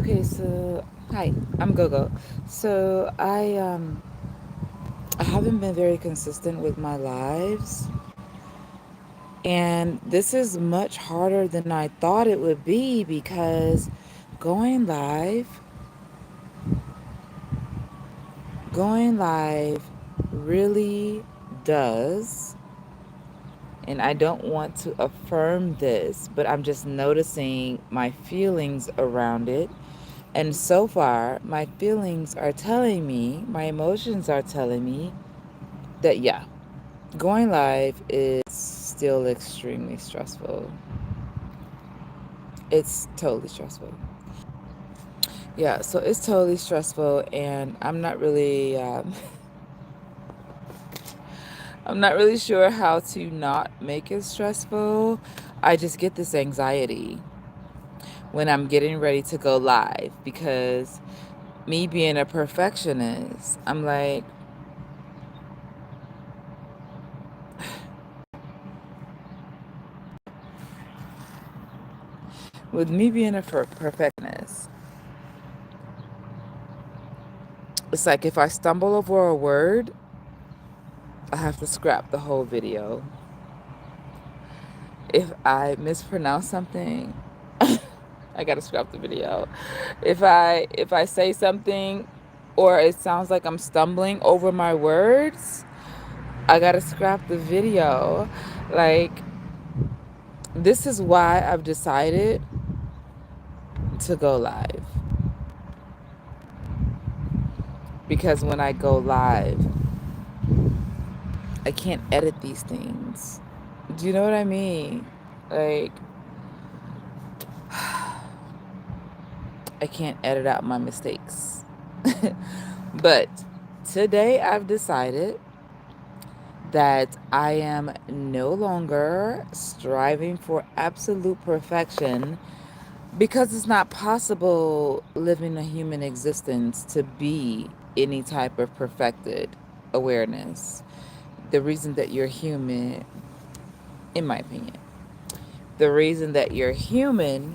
Okay, so hi, I'm Gogo. So I haven't been very consistent with my lives, and this is much harder than I thought it would be because going live, going live really does, and I don't want to affirm this, but I'm just noticing my feelings around it. And so far, my feelings are telling me, my emotions are telling me that, yeah, going live is still extremely stressful. It's totally stressful. Yeah, so it's totally stressful, and I'm not really, I'm not really sure how to not make it stressful. I just get this anxiety when I'm getting ready to go live because me being a perfectionist, I'm like, with me being a perfectionist, it's like if I stumble over a word, I have to scrap the whole video. If I mispronounce something, I gotta scrap the video. If I say something or it sounds like I'm stumbling over my words, I gotta scrap the video. Like, this is why I've decided to go live. Because when I go live, I can't edit these things. Do you know what I mean? Like, I can't edit out my mistakes. But today I've decided that I am no longer striving for absolute perfection because it's not possible living a human existence to be any type of perfected awareness. The reason that you're human, in my opinion, the reason that you're human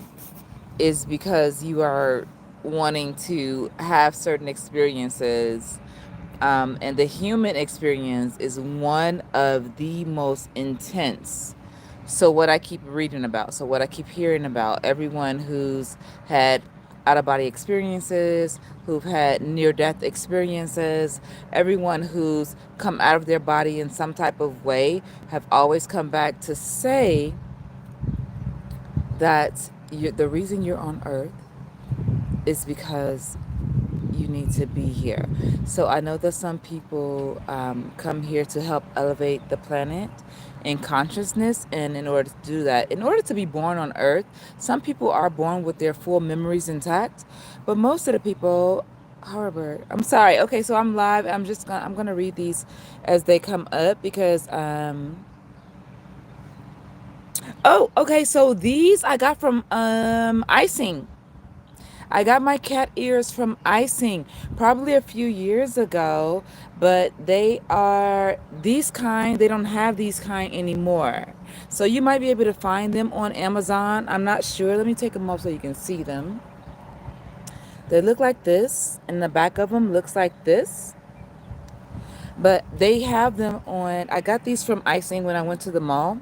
is because you are wanting to have certain experiences. And the human experience is one of the most intense. So, what I keep reading about, so what I keep hearing about, everyone who's had out of body experiences, who've had near death experiences, everyone who's come out of their body in some type of way, have always come back to say that the reason you're on earth is because you need to be here. So I know that some people come here to help elevate the planet in consciousness. And in order to do that, in order to be born on Earth, some people are born with their full memories intact. But most of the people, Harvard, I'm sorry. Okay, so I'm live. I'm gonna read these as they come up because oh, okay, so these I got from icing. I got my cat ears from icing probably a few years ago, but they are these kind, they don't have these kind anymore. So you might be able to find them on Amazon. I'm not sure. Let me take them off so you can see them. They look like this, and the back of them looks like this. But they have them on, I got these from icing when I went to the mall,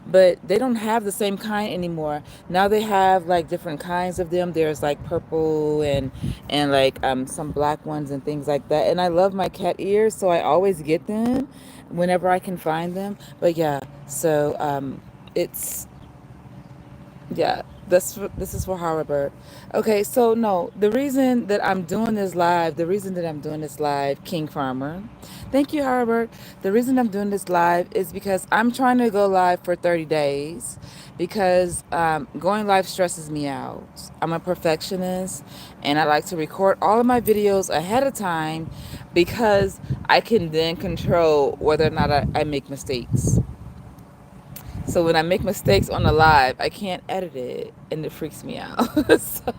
but they don't have the same kind anymore. Now they have like different kinds of them. There's like purple and like some black ones and things like that. And I love my cat ears, so I always get them whenever I can find them. But yeah, so it's yeah, this is for Harvard. Okay, so no, the reason that I'm doing this live, the reason that I'm doing this live, King Farmer. Thank you, Harvard. The reason I'm doing this live is because I'm trying to go live for 30 days because going live stresses me out. I'm a perfectionist and I like to record all of my videos ahead of time because I can then control whether or not I make mistakes. So when I make mistakes on the live, I can't edit it and it freaks me out. So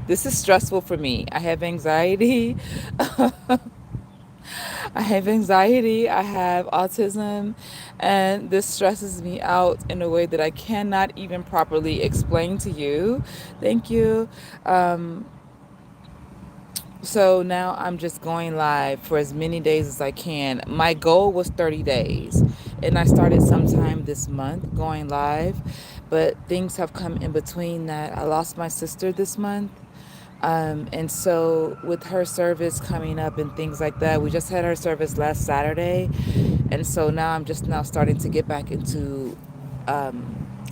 this is stressful for me. I have anxiety. I have anxiety, I have autism, and this stresses me out in a way that I cannot even properly explain to you. Thank you. Um, so now I'm just going live for as many days as I can. My goal was 30 days, and I started sometime this month going live, but things have come in between that. I lost my sister this month. And so, with her service coming up and things like that, we just had her service last Saturday. And so now I'm just now starting to get back into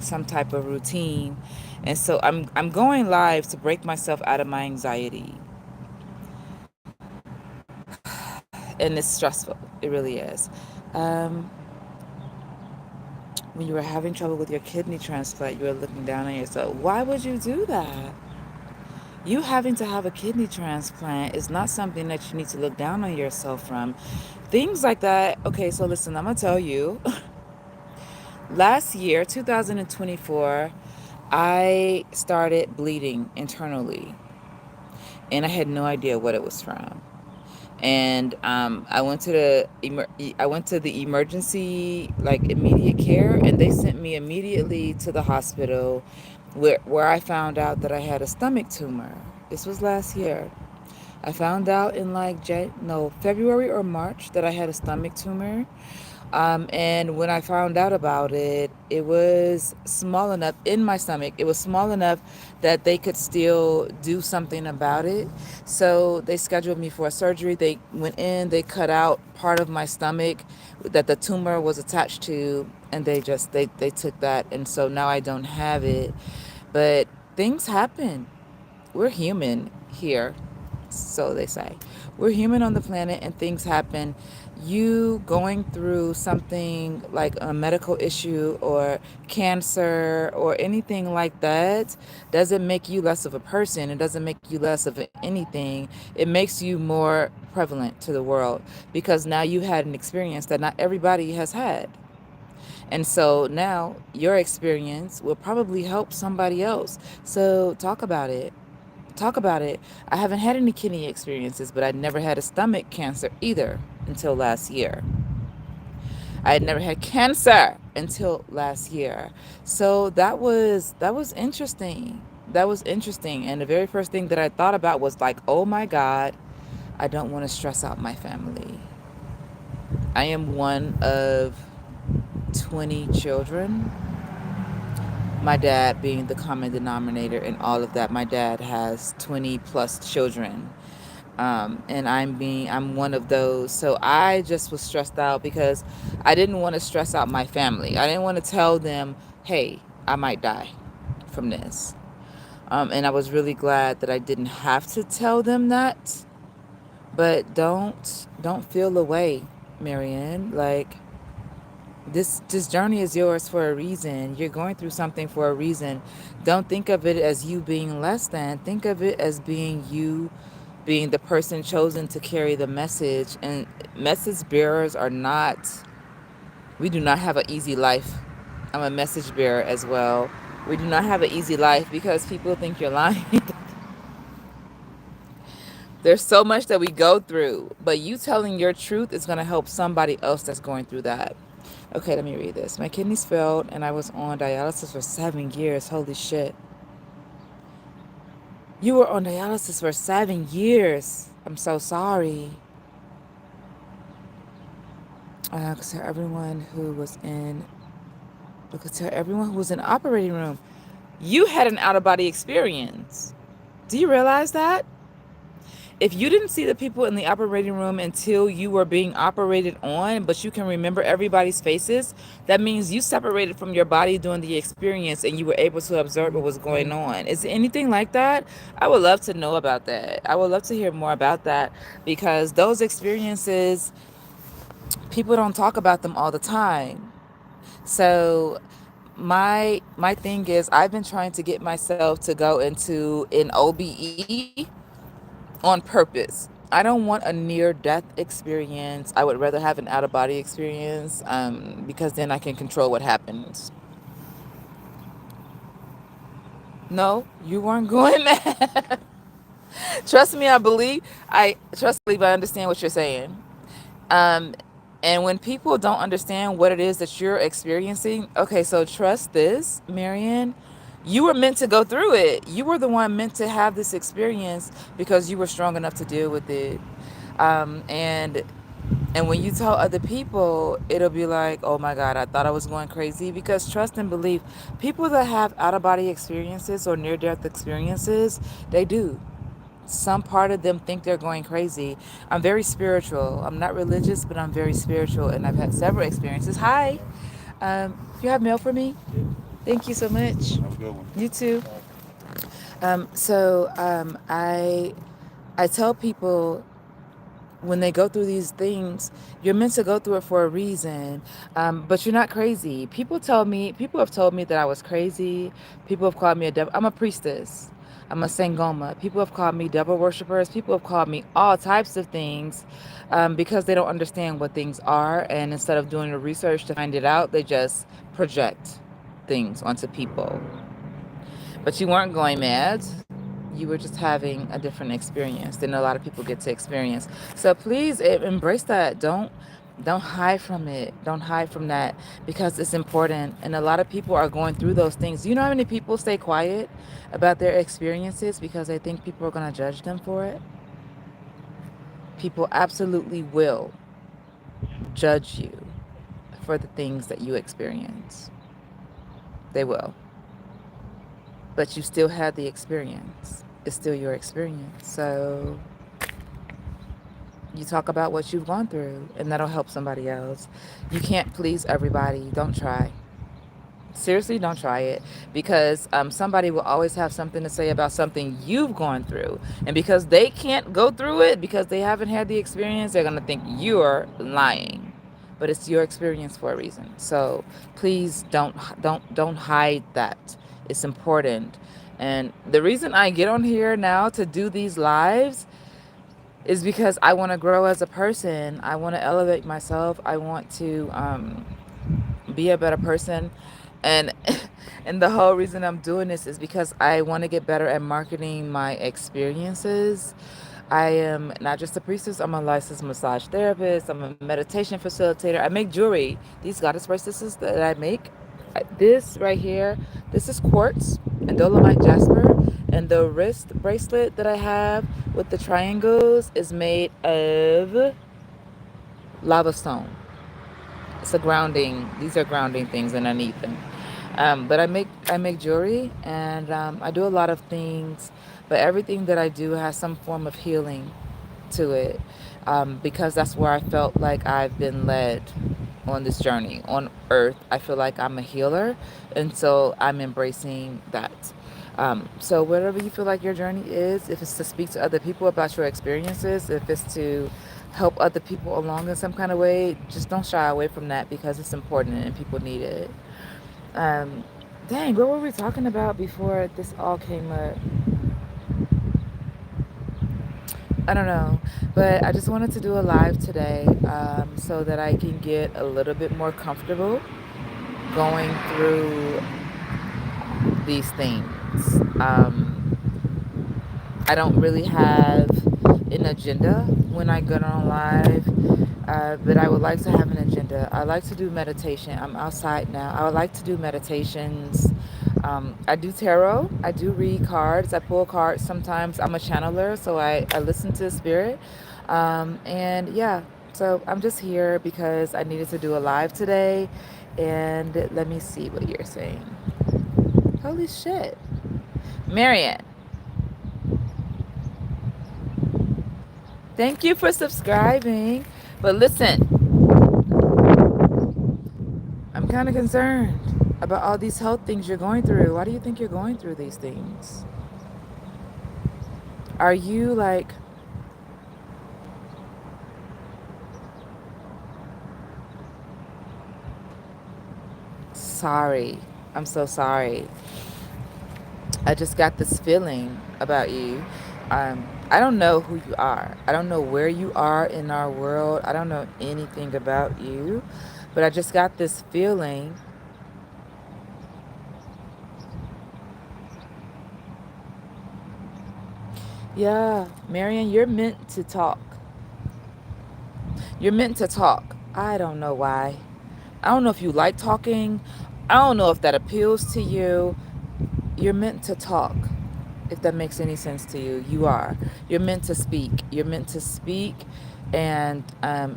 some type of routine. And so I'm going live to break myself out of my anxiety. And it's stressful. It really is. Um, when you were having trouble with your kidney transplant, you were looking down on yourself. Why would you do that? You having to have a kidney transplant is not something that you need to look down on yourself from. Things like that. Okay, so listen, I'm going to tell you. Last year, 2024, I started bleeding internally, and I had no idea what it was from. And I went to the emergency, like immediate care, and they sent me immediately to the hospital, where I found out that I had a stomach tumor. This was last year. I found out in like February or March that I had a stomach tumor. And when I found out about it, it was small enough in my stomach. It was small enough that they could still do something about it. So they scheduled me for a surgery. They went in, they cut out part of my stomach that the tumor was attached to, and they took that. And so now I don't have it. But things happen. We're human here, so they say. We're human on the planet and things happen. You going through something like a medical issue or cancer or anything like that doesn't make you less of a person. It doesn't make you less of anything. It makes you more prevalent to the world because now you had an experience that not everybody has had. And so now your experience will probably help somebody else. So talk about it. Talk about it. I haven't had any kidney experiences, but I'd never had a stomach cancer either until last year. I had never had cancer until last year. So that was interesting. That was interesting. And the very first thing that I thought about was like, "Oh my God, I don't want to stress out my family." I am one of 20 children, my dad being the common denominator in all of that. My dad has 20 plus children. And I'm one of those. So I just was stressed out because I didn't want to stress out my family. I didn't want to tell them, hey, I might die from this. And I was really glad that I didn't have to tell them that. But don't feel away, Marianne. Like this journey is yours for a reason. You're going through something for a reason. Don't think of it as you being less than. Think of it as being you, being the person chosen to carry the message. And message bearers are not, we do not have an easy life. I'm a message bearer as well. We do not have an easy life because people think you're lying. There's so much that we go through, but you telling your truth is going to help somebody else that's going through that. Okay, let me read this. My kidneys failed and I was on dialysis for 7 years. Holy shit. You were on dialysis for 7 years. I'm so sorry. To everyone who was in, to everyone who was in the operating room, you had an out of body experience. Do you realize that? If you didn't see the people in the operating room until you were being operated on, but you can remember everybody's faces, that means you separated from your body during the experience and you were able to observe what was going on. Is it anything like that? I would love to know about that. I would love to hear more about that because those experiences, people don't talk about them all the time. So my thing is I've been trying to get myself to go into an OBE on purpose. I don't want a near death experience. I would rather have an out of body experience because then I can control what happens. No, you weren't going there. Trust me, I believe. I understand what you're saying. Um, and when people don't understand what it is that you're experiencing, okay, so trust this, Marianne. You were meant to go through it. You were the one meant to have this experience because you were strong enough to deal with it. And when you tell other people, it'll be like, oh my God, I thought I was going crazy. Because trust and believe, people that have out of body experiences or near death experiences, they do. Some part of them think they're going crazy. I'm very spiritual. I'm not religious, but I'm very spiritual, and I've had several experiences. Hi. You have mail for me? Thank you so much. Have a good one. You too. I tell people when they go through these things, you're meant to go through it for a reason. But you're not crazy. People have told me that I was crazy. People have called me a devil. I'm a priestess. I'm a Sangoma. People have called me devil worshippers. People have called me all types of things because they don't understand what things are. And instead of doing the research to find it out, they just project things onto people. But you weren't going mad. You were just having a different experience than a lot of people get to experience. So please embrace that. Don't hide from it. Don't hide from that because it's important. And a lot of people are going through those things. You know how many people stay quiet about their experiences because they think people are going to judge them for it? People absolutely will judge you for the things that you experience. They will. But you still had the experience. It's still your experience. So you talk about what you've gone through, and that'll help somebody else. You can't please everybody. Don't try. Seriously, don't try it because somebody will always have something to say about something you've gone through. And because they can't go through it because they haven't had the experience, they're going to think you're lying. But it's your experience for a reason. So please don't hide that. It's important. And the reason I get on here now to do these lives is because I want to grow as a person. I want to elevate myself. I want to be a better person. And and the whole reason I'm doing this is because I want to get better at marketing my experiences. I am not just a priestess, I'm a licensed massage therapist, I'm a meditation facilitator. I make jewelry. These goddess bracelets that I make, this right here, this is quartz and dolomite jasper. And the wrist bracelet that I have with the triangles is made of lava stone. It's a grounding. These are grounding things underneath them. But I make jewelry and I do a lot of things, but everything that I do has some form of healing to it because that's where I felt like I've been led on this journey on earth. I feel like I'm a healer, and so I'm embracing that. So whatever you feel like your journey is, if it's to speak to other people about your experiences, if it's to help other people along in some kind of way, just don't shy away from that because it's important and people need it. Um, Dang, what were we talking about before this all came up? I don't know, but I just wanted to do a live today so that I can get a little bit more comfortable going through these things. I don't really have an agenda when I get on live, but I would like to have an agenda. I like to do meditation. I'm outside now. I would like to do meditations. I do tarot. I do read cards. I pull cards sometimes. I'm a channeler, so I listen to spirit. And yeah, so I'm just here because I needed to do a live today. And let me see what you're saying. Holy shit. Marianne, thank you for subscribing. But listen, I'm kind of concerned about all these health things you're going through. Why do you think you're going through these things? Are you like, sorry? I'm so sorry. I just got this feeling about you. I don't know who you are. I don't know where you are in our world. I don't know anything about you. But I just got this feeling. Yeah, Marion, you're meant to talk. You're meant to talk. I don't know why. I don't know if you like talking. I don't know if that appeals to you. You're meant to talk. If that makes any sense to you, you are. You're meant to speak. You're meant to speak. And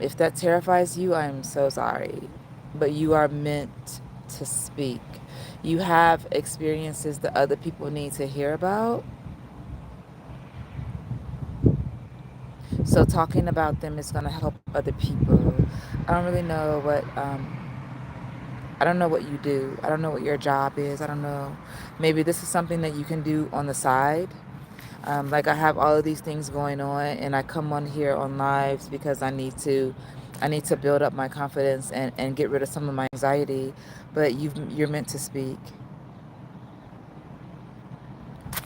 if that terrifies you, I'm so sorry. But you are meant to speak. You have experiences that other people need to hear about. So talking about them is going to help other people. I don't really know what I don't know what you do. I don't know what your job is. I don't know. Maybe this is something that you can do on the side. Like I have all of these things going on, and I come on here on lives because I need to build up my confidence and get rid of some of my anxiety. But you're meant to speak.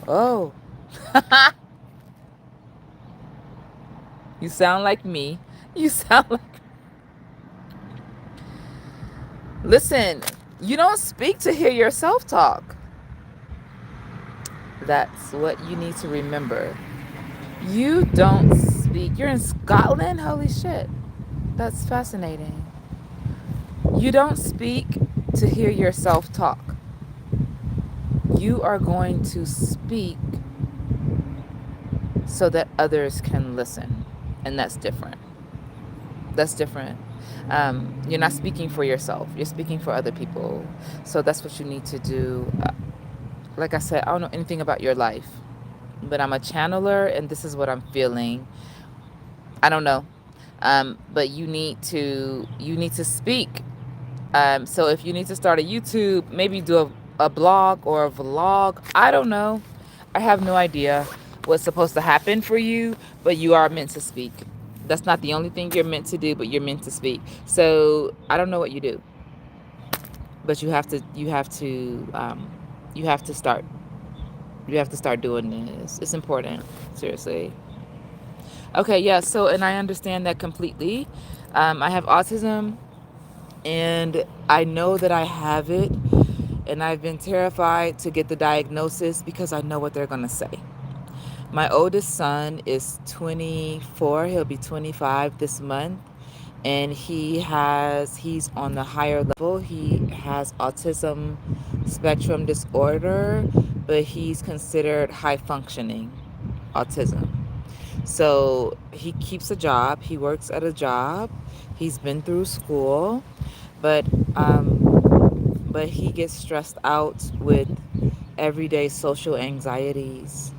Oh, you sound like me. You sound like. Listen, you don't speak to hear yourself talk. That's what you need to remember. You don't speak. You're in Scotland? Holy shit. That's fascinating. You don't speak to hear yourself talk. You are going to speak so that others can listen. And that's different. That's different. You're not speaking for yourself, you're speaking for other people. So that's what you need to do. Like I said, I don't know anything about your life, but I'm a channeler and this is what I'm feeling. I don't know. But you need to speak. So if you need to start a YouTube, maybe do a blog or a vlog. I don't know. I have no idea what's supposed to happen for you, but you are meant to speak. That's not the only thing you're meant to do, but you're meant to speak. So I don't know what you do, but you have to start. You have to start doing this. It's important. Seriously. Okay, yeah. So, and I understand that completely. I have autism, and I know that I have it, and I've been terrified to get the diagnosis because I know what they're going to say. My oldest son is 24, he'll be 25 this month, and he's on the higher level. He has autism spectrum disorder, but he's considered high functioning autism. So he keeps a job, he works at a job, he's been through school, but but he gets stressed out with everyday social anxieties.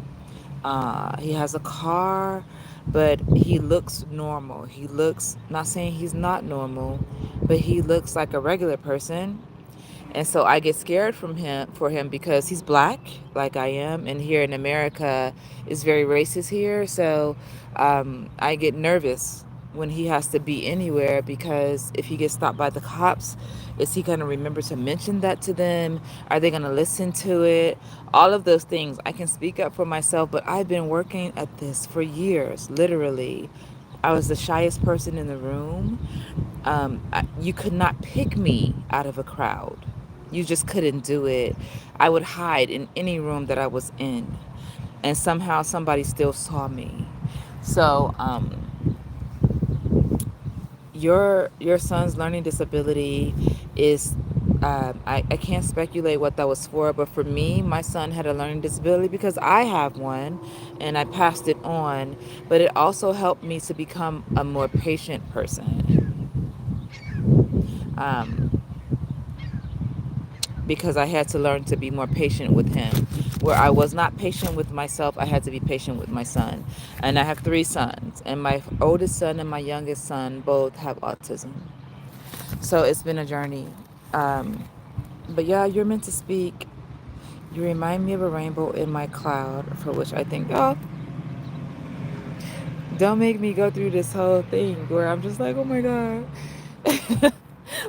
He has a car, but he looks normal. He looks, not saying he's not normal, but he looks like a regular person. And so I get scared from him for him because he's black, like I am, and here in America is very racist here. So I get nervous when he has to be anywhere because if he gets stopped by the cops, is he going to remember to mention that to them? Are they going to listen to it? All of those things. I can speak up for myself, but I've been working at this for years, literally. I was the shyest person in the room. You could not pick me out of a crowd. You just couldn't do it. I would hide in any room that I was in, and somehow somebody still saw me. So, your son's learning disability is. I can't speculate what that was for, but for me, my son had a learning disability because I have one and I passed it on. But it also helped me to become a more patient person. Um, because I had to learn to be more patient with him. Where I was not patient with myself, I had to be patient with my son. And I have three sons, and my oldest son and my youngest son both have autism. So it's been a journey. Um, but yeah, you're meant to speak. You remind me of a rainbow in my cloud, for which I think, oh, don't make me go through this whole thing where I'm just like, oh my God.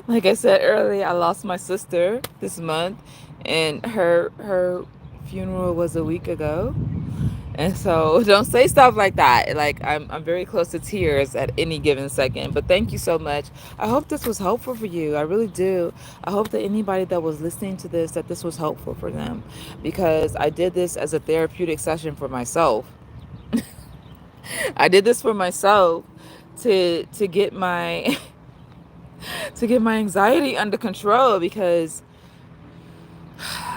Like I said earlier, I lost my sister this month, and her funeral was a week ago. And so don't say stuff like that. Like I'm very close to tears at any given second. But thank you so much. I hope this was helpful for you. I really do. I hope that anybody that was listening to this, that this was helpful for them, because I did this as a therapeutic session for myself. I did this for myself to get my to get my anxiety under control, because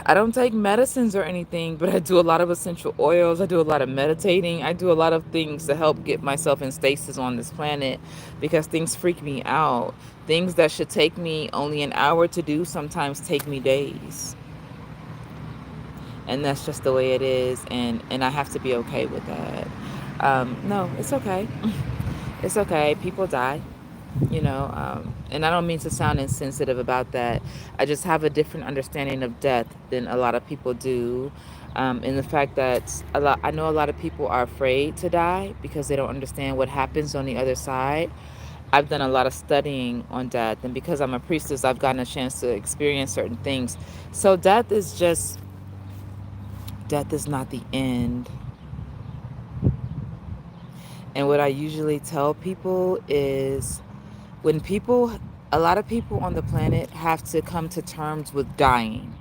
I don't take medicines or anything, but I do a lot of essential oils. I do a lot of meditating. I do a lot of things to help get myself in stasis on this planet, because things freak me out. Things that should take me only an hour to do sometimes take me days. And that's just the way it is, and I have to be okay with that. No, it's okay. It's okay. People die, and I don't mean to sound insensitive about that. I just have a different understanding of death than a lot of people do. And the fact that I know a lot of people are afraid to die because they don't understand what happens on the other side. I've done a lot of studying on death, and because I'm a priestess, I've gotten a chance to experience certain things. So death is not the end. And what I usually tell people is, when people, a lot of people on the planet have to come to terms with dying,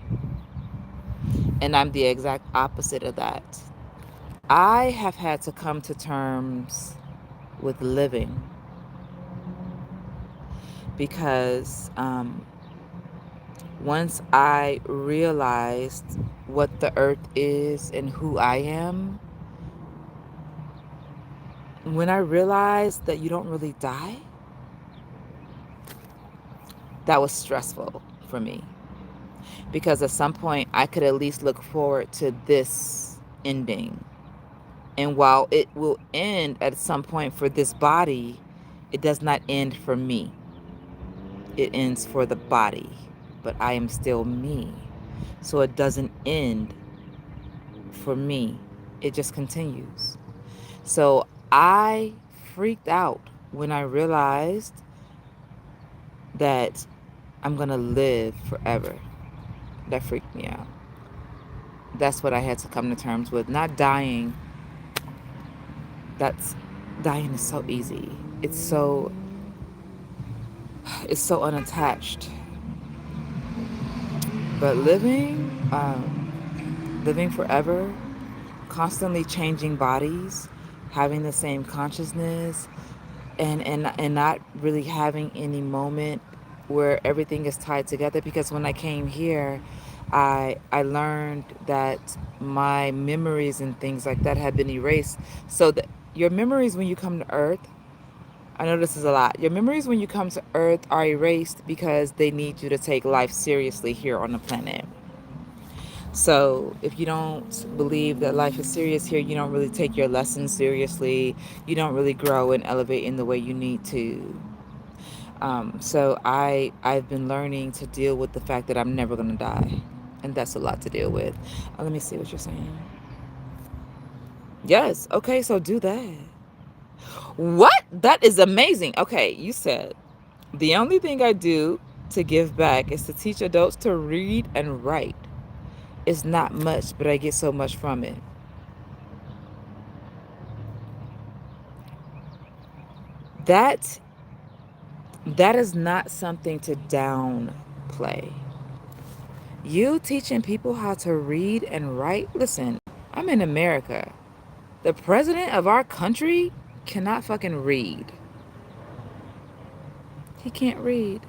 and I'm the exact opposite of that. I have had to come to terms with living, because once I realized what the earth is and who I am, when I realized that you don't really die, that was stressful for me, because at some point I could at least look forward to this ending. And while it will end at some point for this body, it does not end for me. It ends for the body, but I am still me. So it doesn't end for me, it just continues. So I freaked out when I realized that I'm gonna live forever. That freaked me out. That's what I had to come to terms with. Not dying. That's Dying is so easy. It's so unattached. But living forever, constantly changing bodies, having the same consciousness, and not really having any moment where everything is tied together. Because when I came here, I learned that my memories and things like that had been erased. So that your memories when you come to Earth, I know this is a lot. Your memories when you come to Earth are erased because they need you to take life seriously here on the planet. So if you don't believe that life is serious here, you don't really take your lessons seriously. You don't really grow and elevate in the way you need to. So I've been learning to deal with the fact that I'm never gonna die, and that's a lot to deal with. Let me see what you're saying. Yes. Okay. So do that. What? That is amazing. Okay. You said the only thing I do to give back is to teach adults to read and write. It's not much, but I get so much from it. That that is not something to downplay. You teaching people how to read and write? Listen, I'm in America. The president of our country cannot fucking read. He can't read.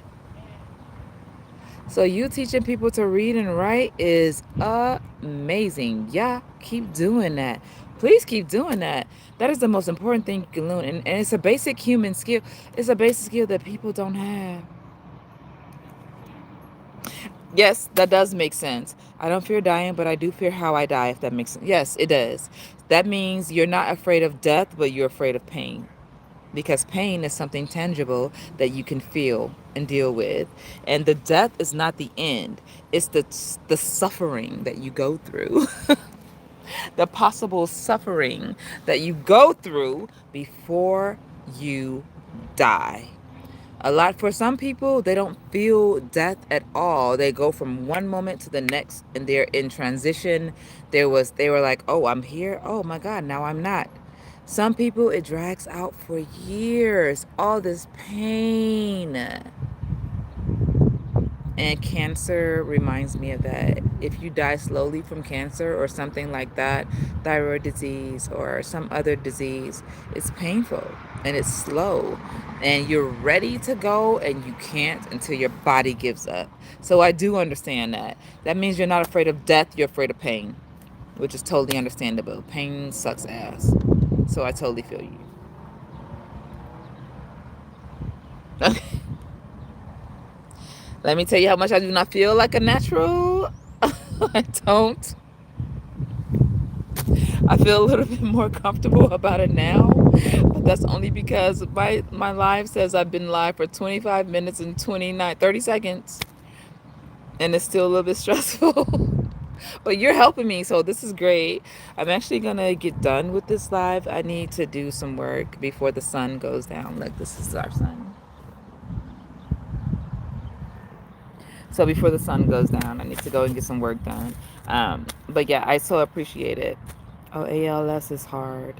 So you teaching people to read and write is amazing. Yeah, keep doing that. Please keep doing that. That is the most important thing you can learn. And it's a basic human skill. It's a basic skill that people don't have. Yes, that does make sense. I don't fear dying, but I do fear how I die, if that makes sense. Yes, it does. That means you're not afraid of death, but you're afraid of pain. Because pain is something tangible that you can feel and deal with. And the death is not the end. It's the suffering that you go through. The possible suffering that you go through before you die. A lot for some people, they don't feel death at all. They go from one moment to the next and they're in transition. They were like, "Oh, I'm here. Oh my God, now I'm not." Some people, it drags out for years. All this pain. And cancer reminds me of that. If you die slowly from cancer or something like that, thyroid disease or some other disease, it's painful and it's slow. And you're ready to go and you can't until your body gives up. So I do understand that. That means you're not afraid of death, you're afraid of pain, which is totally understandable. Pain sucks ass. So I totally feel you. Let me tell you how much I do not feel like a natural. I don't. I feel a little bit more comfortable about it now, but that's only because my live says I've been live for 25 minutes and 30 seconds, and it's still a little bit stressful. But you're helping me, so this is great. I'm actually gonna get done with this live. I need to do some work before the sun goes down. Like, this is our sun. So before the sun goes down, I need to go and get some work done. But yeah, I so appreciate it. Oh, ALS is hard.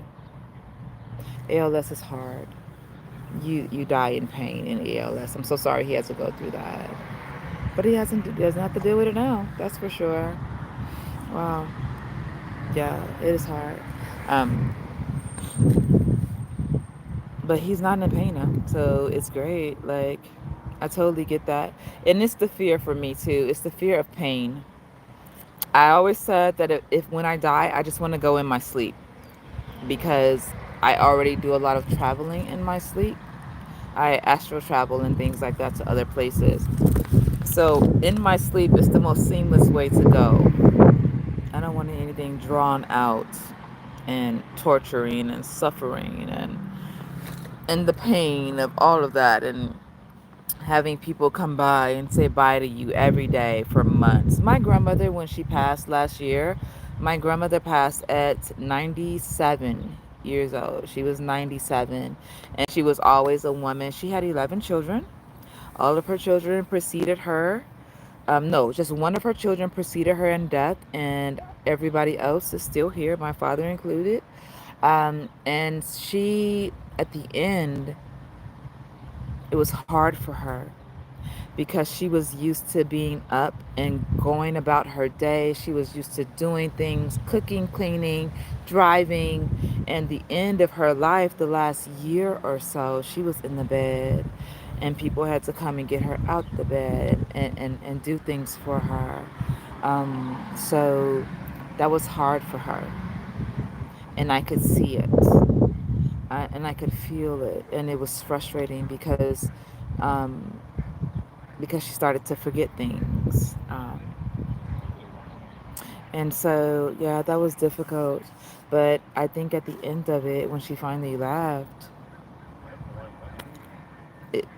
ALS is hard. You die in pain in ALS. I'm so sorry he has to go through that, but he doesn't have to deal with it now. That's for sure. Wow. Yeah, it is hard. Um, but he's not in pain now, so it's great. Like, I totally get that, and it's the fear for me too. It's the fear of pain. I always said that if when I die, I just want to go in my sleep because I already do a lot of traveling in my sleep. I astral travel and things like that to other places. So in my sleep, it's the most seamless way to go. I don't want anything drawn out and torturing and suffering and the pain of all of that and having people come by and say bye to you every day for months. My grandmother, when she passed last year, my grandmother passed at 97 years old. She was 97 and she was always a woman. She had 11 children. All of her children preceded her. No, just one of her children preceded her in death, and everybody else is still here, my father included. And she, at the end, it was hard for her because she was used to being up and going about her day. She was used to doing things, cooking, cleaning, driving. And the end of her life, the last year or so, she was in the bed. And people had to come and get her out the bed and do things for her. So that was hard for her. And I could see it. And I could feel it. And it was frustrating um, because she started to forget things. And so, yeah, that was difficult. But I think at the end of it, when she finally left,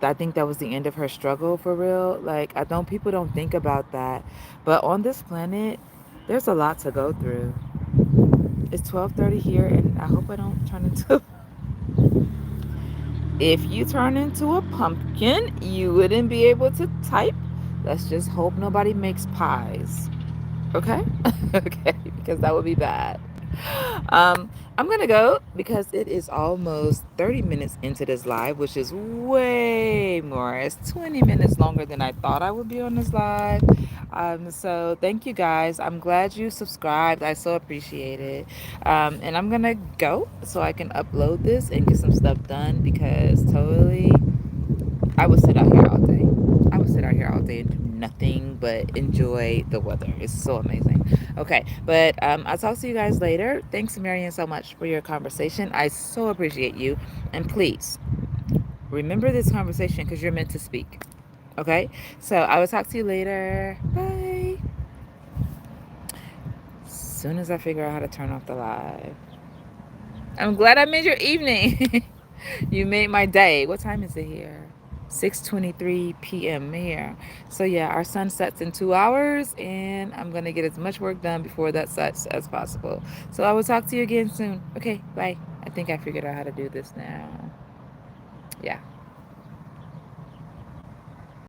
I think that was the end of her struggle for real. Like, I don't, people don't think about that. But on this planet, there's a lot to go through. It's 12:30 here, and I hope I don't turn into. If you turn into a pumpkin, you wouldn't be able to type. Let's just hope nobody makes pies. Okay? Okay, because that would be bad. I'm gonna go because it is almost 30 minutes into this live, which is way more. It's 20 minutes longer than I thought I would be on this live. So thank you guys. I'm glad you subscribed. I so appreciate it. And I'm gonna go so I can upload this and get some stuff done because totally I would sit out here all day. I would sit out here all day and do nothing but enjoy the weather. It's so amazing. Okay, but I'll talk to you guys later. Thanks, Marian, so much for your conversation. I so appreciate you. And please remember this conversation because you're meant to speak. Okay, so I will talk to you later. Bye. As soon as I figure out how to turn off the live. I'm glad I made your evening. You made my day. What time is it here? 6:23 p.m. here. So yeah, our sun sets in 2 hours, and I'm gonna get as much work done before that sets as possible. So I will talk to you again soon. Okay, bye. I think I figured out how to do this now. Yeah.